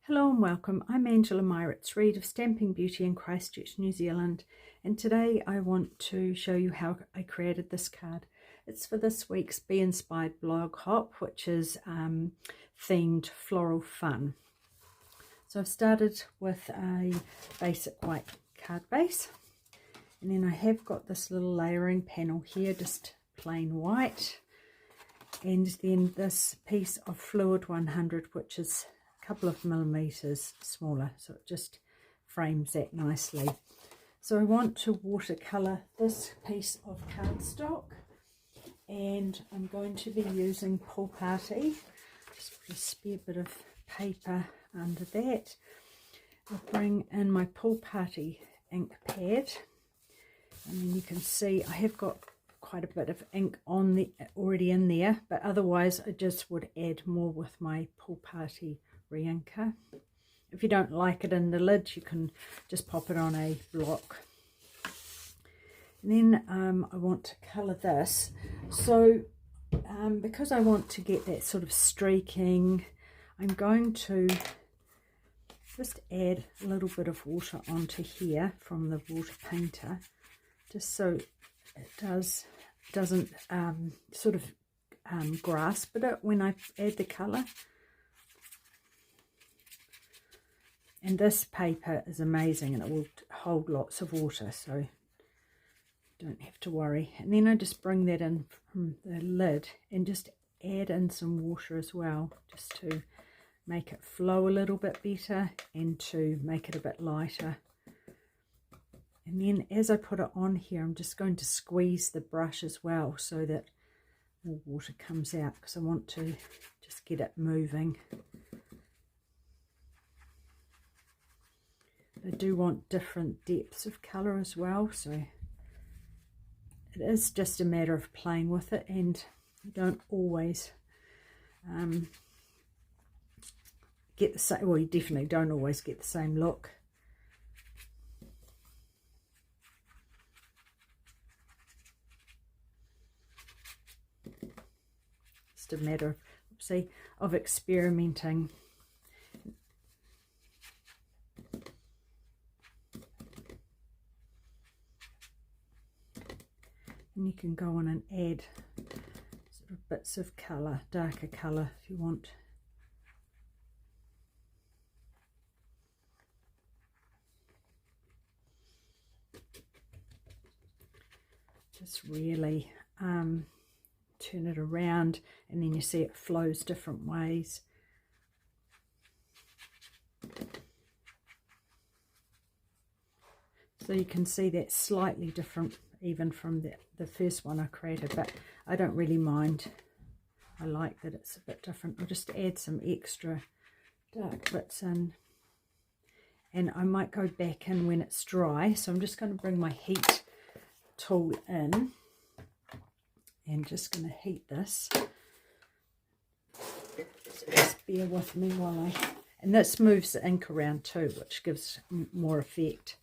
Hello and welcome. I'm Angela Meiritz-Reid of Stamping Beauty in Christchurch, New Zealand, and today I want to show you how I created this card. It's for this week's Be Inspired blog hop, which is themed floral fun. So I've started with a basic white card base, and then I have got this little layering panel here, just plain white, and then this piece of Fluid 100, which is couple of millimeters smaller, so it just frames that nicely. So I want to watercolor this piece of cardstock, and I'm going to be using Pull Party. Just put a spare bit of paper under that. I'll bring in my Pull Party ink pad, and then you can see I have got quite a bit of ink on already in there, but otherwise I just would add more with my Pull Party re-inker. If you don't like it in the lid, you can just pop it on a block. And then I want to colour this, so because I want to get that sort of streaking, I'm going to just add a little bit of water onto here from the water painter, just so it doesn't sort of grasp it when I add the colour. And this paper is amazing, and it will hold lots of water, so don't have to worry. And then I just bring that in from the lid and just add in some water as well, just to make it flow a little bit better and to make it a bit lighter. And then as I put it on here, I'm just going to squeeze the brush as well so that more water comes out, because I want to just get it moving. I do want different depths of colour as well, so it is just a matter of playing with it, and you don't always get the same, well, you definitely don't always get the same look. Just a matter of experimenting. And you can go on and add sort of bits of colour, darker colour if you want. Just really turn it around, and then you see it flows different ways. So you can see that's slightly different even from the first one I created, but I don't really mind. I like that it's a bit different. I'll just add some extra dark bits in, and I might go back in when it's dry. So I'm just going to bring my heat tool in and just going to heat this. So just bear with me while and this moves the ink around too, which gives more effect.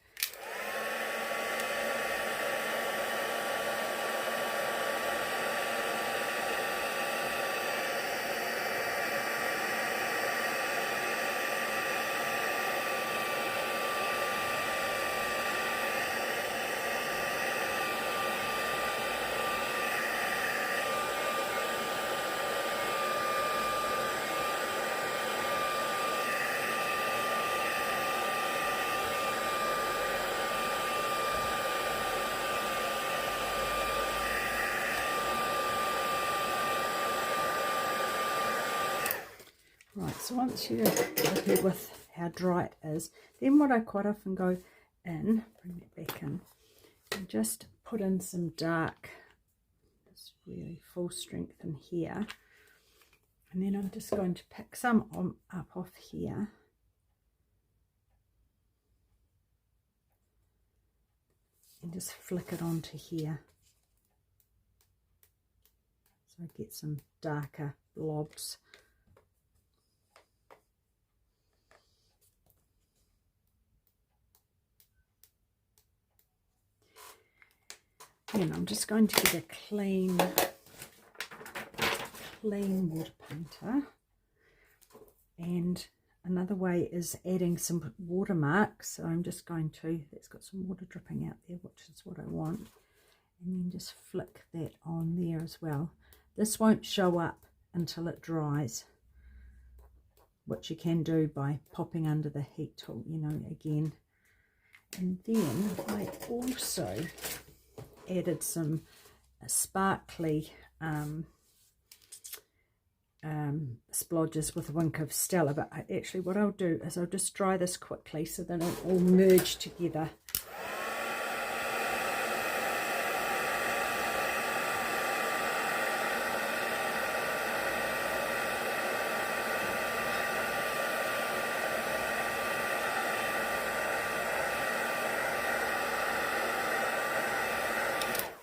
Right, so once you're happy with how dry it is, then what I quite often go in, bring it back in, and just put in some dark, just really full strength in here. And then I'm just going to pick some up off here. And just flick it onto here. So I get some darker blobs. And I'm just going to get a clean water painter, and another way is adding some watermarks. So I'm just going to, it's got some water dripping out there, which is what I want. And then just flick that on there as well. This won't show up until it dries, which you can do by popping under the heat tool, you know, again. And then I also added some sparkly splodges with a wink of Stella, but actually what I'll do is I'll just dry this quickly so that it all merge together.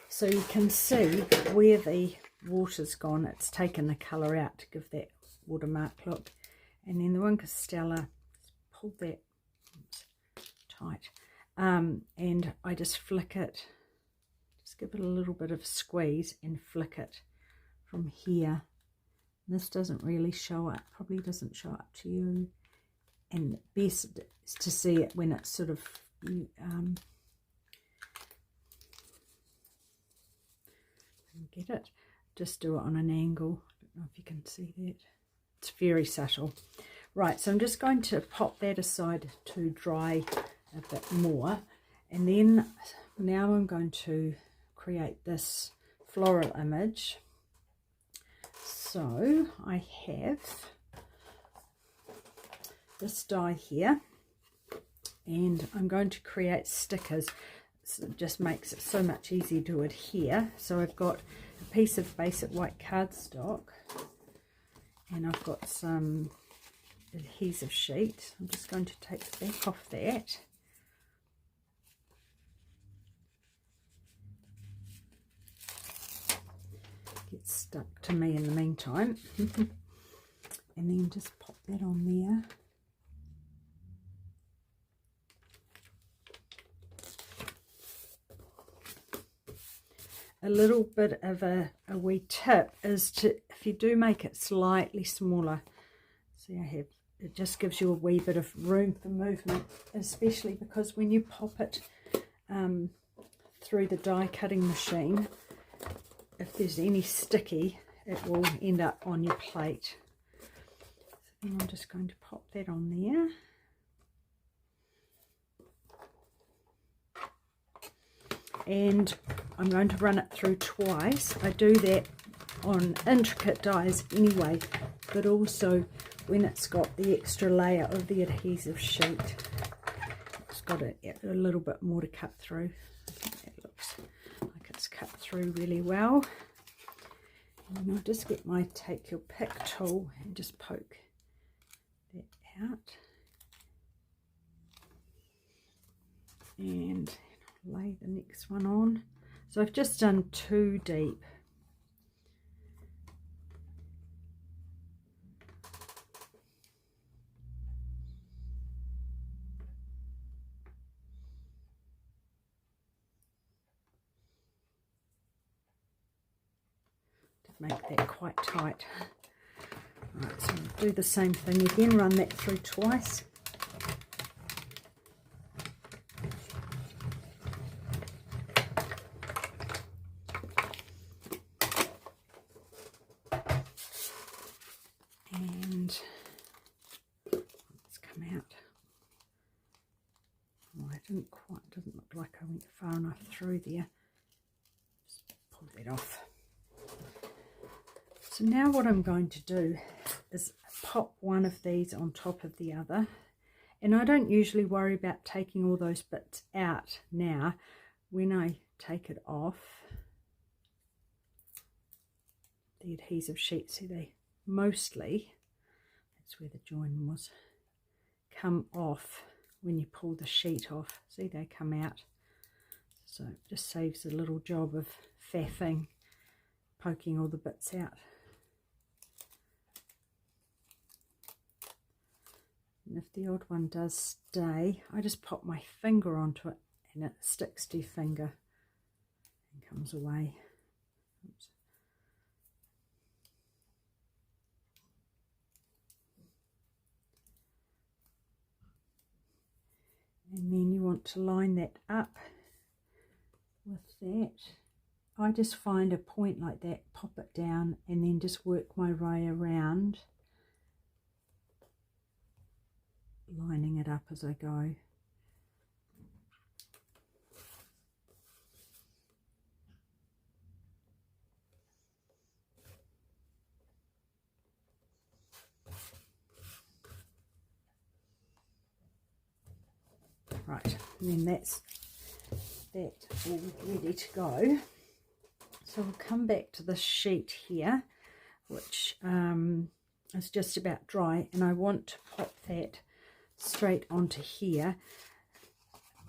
So you can see where the water's gone, it's taken the colour out to give that watermark look. And then the wink of Stella, pull that tight, and I just flick it, just give it a little bit of squeeze and flick it from here. This doesn't really show up, probably doesn't show up to you, and best is to see it when it's sort of get it, just do it on an angle. I don't know if you can see that, it's very subtle. Right, so I'm just going to pop that aside to dry a bit more, and then now I'm going to create this floral image. So I have this die here, and I'm going to create stickers. So it just makes it so much easier to adhere. So I've got a piece of basic white cardstock, and I've got some adhesive sheet. I'm just going to take the back off that. Gets stuck to me in the meantime. And then just pop that on there. A little bit of a wee tip is to, if you do make it slightly smaller, see I have, it just gives you a wee bit of room for movement, especially because when you pop it through the die cutting machine, if there's any sticky, it will end up on your plate. So then I'm just going to pop that on there. And I'm going to run it through twice. I do that on intricate dies anyway, but also when it's got the extra layer of the adhesive sheet. It's got a little bit more to cut through. I think that looks like it's cut through really well. And I'll just get my take your pick tool and just poke that out. And lay the next one on. So I've just done 2 deep. To make that quite tight. Right, so I'll do the same thing again, run that through twice. Doesn't look like I went far enough through there. Just pull that off. So now what I'm going to do is pop one of these on top of the other, and I don't usually worry about taking all those bits out now. When I take it off, the adhesive sheet, see, they mostly, that's where the join was, come off. When you pull the sheet off, see, they come out. So it just saves a little job of faffing, poking all the bits out. And if the odd one does stay, I just pop my finger onto it and it sticks to your finger and comes away. Oops. want to line that up with that, I just find a point like that, pop it down, and then just work my way around, lining it up as I go. Right, and then that's that all ready to go. So we'll come back to this sheet here, which is just about dry, and I want to pop that straight onto here.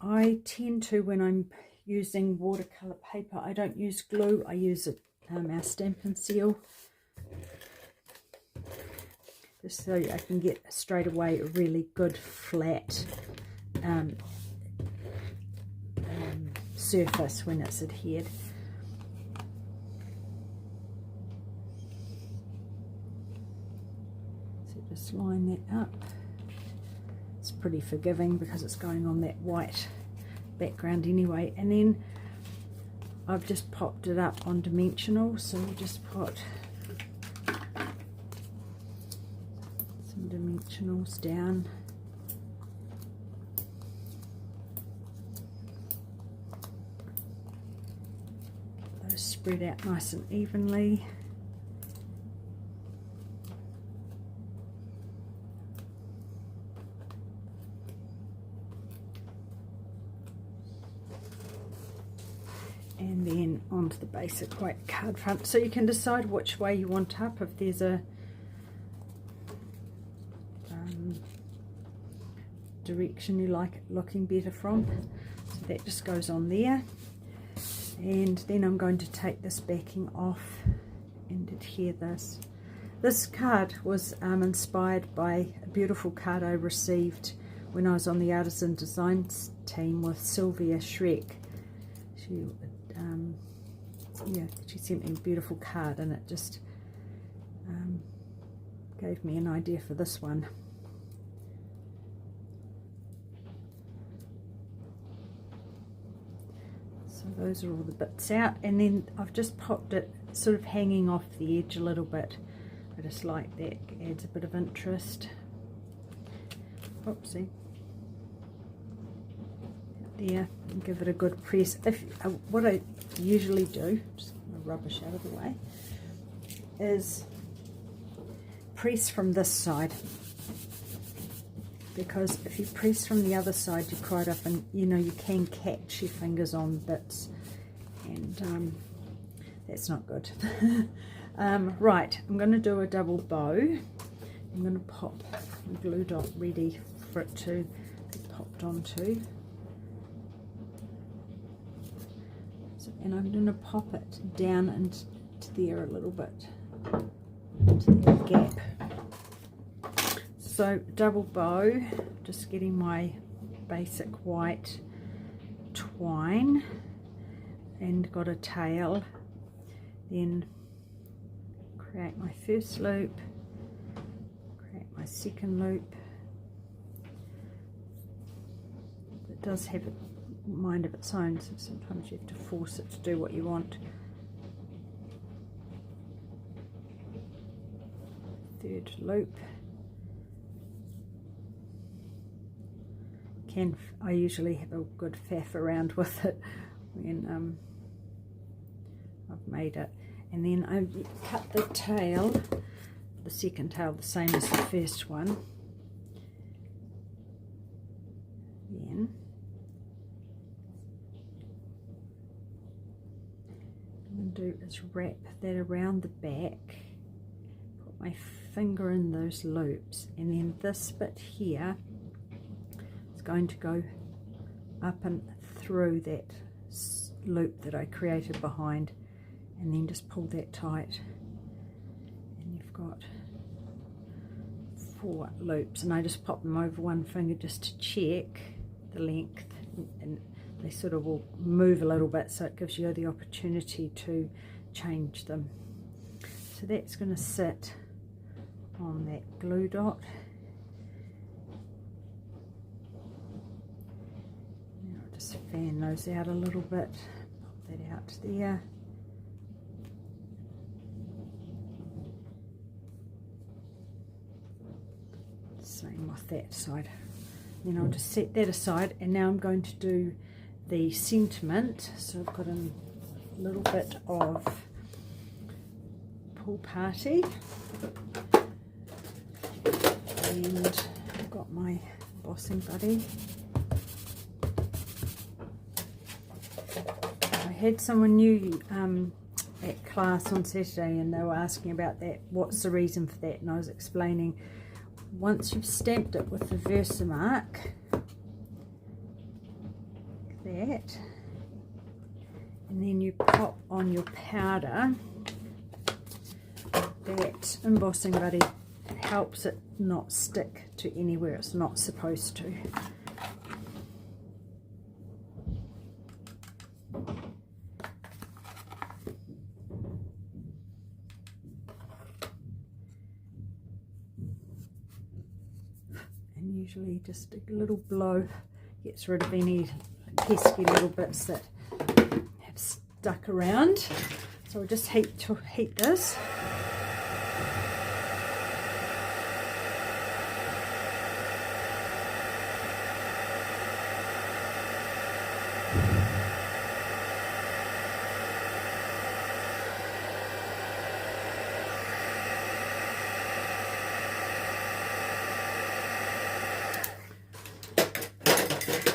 I tend to, when I'm using watercolor paper, I don't use glue, I use our Stampin' Seal, just so I can get straight away a really good flat surface when it's adhered. So just line that up. It's pretty forgiving because it's going on that white background anyway. And then I've just popped it up on dimensional, so we'll just put some dimensionals down. Those spread out nice and evenly. And then onto the basic white card front. So you can decide which way you want up, if there's a direction you like it looking better from. So that just goes on there. And then I'm going to take this backing off and adhere this. This card was inspired by a beautiful card I received when I was on the Artisan Designs team with Sylvia Schreck. She sent me a beautiful card, and it just gave me an idea for this one. So those are all the bits out, and then I've just popped it sort of hanging off the edge a little bit. I just like that, it adds a bit of interest. Oopsie. There, and give it a good press. What I usually do, just get my rubbish out of the way, is press from this side, because if you press from the other side, you quite often, you can catch your fingers on bits, and that's not good. Right, I'm going to do a double bow. I'm going to pop my glue dot ready for it to be popped onto. And I'm going to pop it down into there a little bit, into that gap. So double bow, just getting my basic white twine, and got a tail. Then create my first loop, create my second loop. It does have a mind of its own, so sometimes you have to force it to do what you want. Third loop. I usually have a good faff around with it when I've made it, and then I cut the tail, the second tail, the same as the first one. Then what I'm going to do is wrap that around the back, put my finger in those loops, and then this bit here is going to go up and through that loop that I created behind, and then just pull that tight, and you've got 4 loops, and I just pop them over one finger just to check the length, and they sort of will move a little bit, so it gives you the opportunity to change them. So that's going to sit on that glue dot, Just fan those out a little bit. Pop that out there. Same with that side. Then I'll just set that aside, and now I'm going to do the sentiment. So I've got a little bit of Pool Party, and I've got my embossing buddy. I had someone new at class on Saturday, and they were asking about that, what's the reason for that, and I was explaining, once you've stamped it with the Versamark, like that, and then you pop on your powder, that embossing buddy helps it not stick to anywhere it's not supposed to. And usually just a little blow gets rid of any pesky little bits that have stuck around. So we'll just heat this.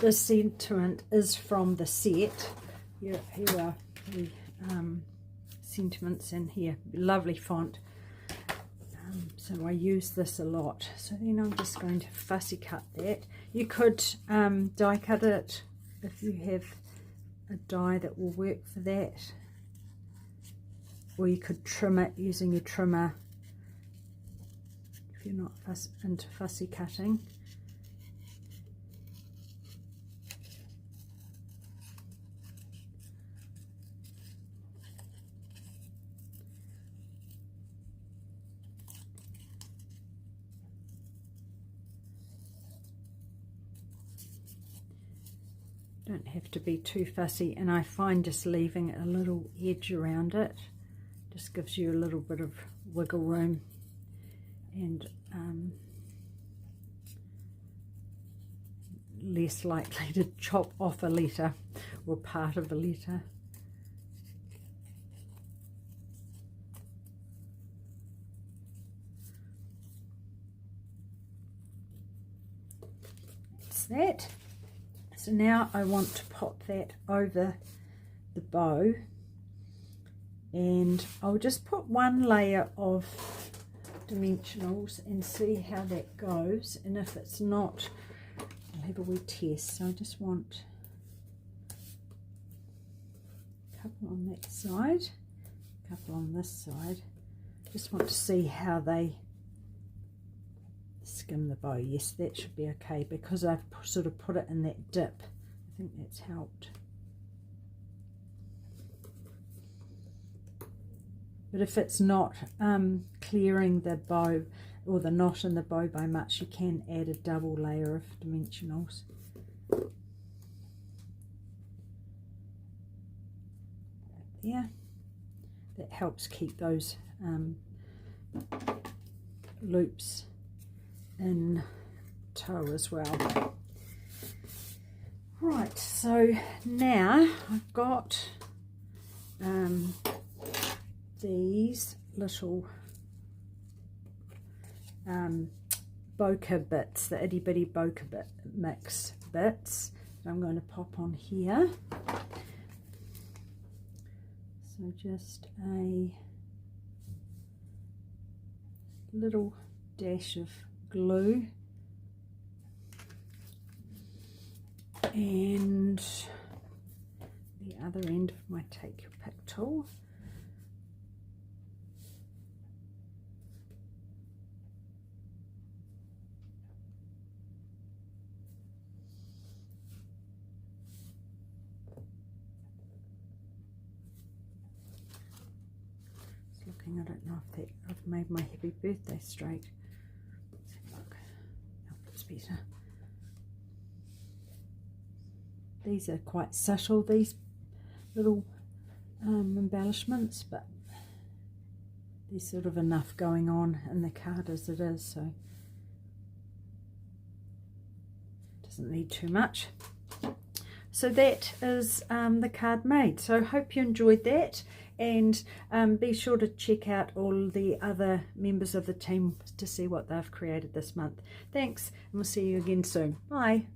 This sentiment is from the set. Here are the sentiments in here. Lovely font. So I use this a lot. So then I'm just going to fussy cut that. You could die cut it if you have a die that will work for that. Or you could trim it using your trimmer if you're not into fussy cutting. Don't have to be too fussy, and I find just leaving a little edge around it just gives you a little bit of wiggle room, and less likely to chop off a letter or part of a letter. That's that. So now I want to pop that over the bow, and I'll just put one layer of dimensionals and see how that goes, and if it's not, I'll have a wee test. So I just want a couple on that side, a couple on this side. Just want to see how they skim the bow. Yes, that should be okay because I've sort of put it in that dip. I think that's helped. But if it's not clearing the bow or the knot in the bow by much, you can add a double layer of dimensionals. Yeah, that helps keep those loops in tow as well. Right, so now I've got these little bokeh bits, the itty bitty bokeh bit mix bits that I'm going to pop on here. So just a little dash of glue and the other end of my take your pick tool. Just looking, I don't know if that I've made my happy birthday straight. Let's have a look. Hope it's better. These are quite subtle, these little embellishments, but there's sort of enough going on in the card as it is, so it doesn't need too much. So that is the card made. So hope you enjoyed that, and be sure to check out all the other members of the team to see what they've created this month. Thanks, and we'll see you again soon. Bye.